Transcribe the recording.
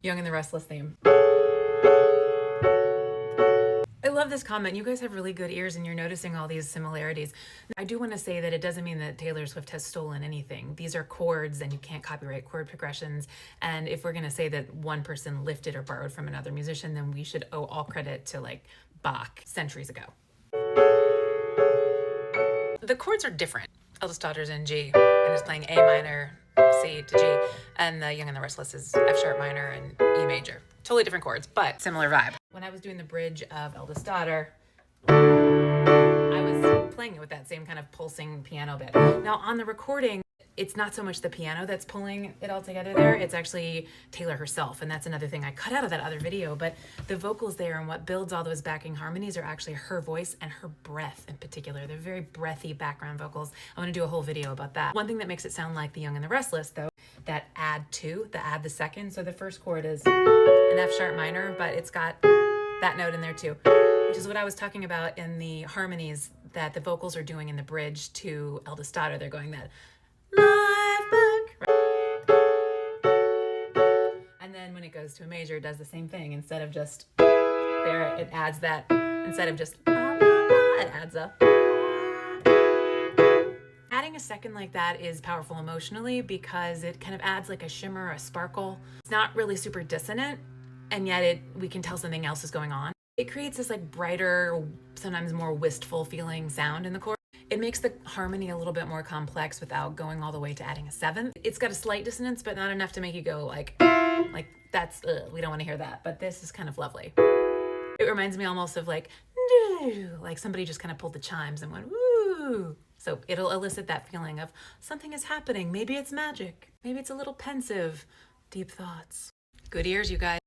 Young and the Restless theme. I love this comment. You guys have really good ears and you're noticing all these similarities. I do want to say that it doesn't mean that Taylor Swift has stolen anything. These are chords and you can't copyright chord progressions. And if we're going to say that one person lifted or borrowed from another musician, then we should owe all credit to like Bach centuries ago. The chords are different. Eldest Daughter's in G and is playing A minor, C to G, and the Young and the Restless is F sharp minor and E major. Totally different chords, but similar vibe. When I was doing the bridge of Eldest Daughter, I was playing it with that same kind of pulsing piano bit. Now on the recording, it's not so much the piano that's pulling it all together there, it's actually Taylor herself, and that's another thing I cut out of that other video, but the vocals there and what builds all those backing harmonies are actually her voice and her breath in particular. They're very breathy background vocals. I'm gonna do a whole video about that. One thing that makes it sound like the Young and the Restless though, that add the second, so the first chord is an F sharp minor, but it's got that note in there too, which is what I was talking about in the harmonies that the vocals are doing in the bridge to Eldest Daughter. They're going that life back. And then when it goes to a major, it does the same thing. Instead of just there, it adds that, instead of just it adds a. Adding a second like that is powerful emotionally because it kind of adds like a shimmer, a sparkle. It's not really super dissonant, and yet we can tell something else is going on. It creates this like brighter, sometimes more wistful feeling sound in the chord. It makes the harmony a little bit more complex without going all the way to adding a seventh. It's got a slight dissonance, but not enough to make you go like that's, we don't want to hear that, but this is kind of lovely. It reminds me almost of like somebody just kind of pulled the chimes and went, woo. So it'll elicit that feeling of something is happening. Maybe it's magic. Maybe it's a little pensive. Deep thoughts. Good ears, you guys.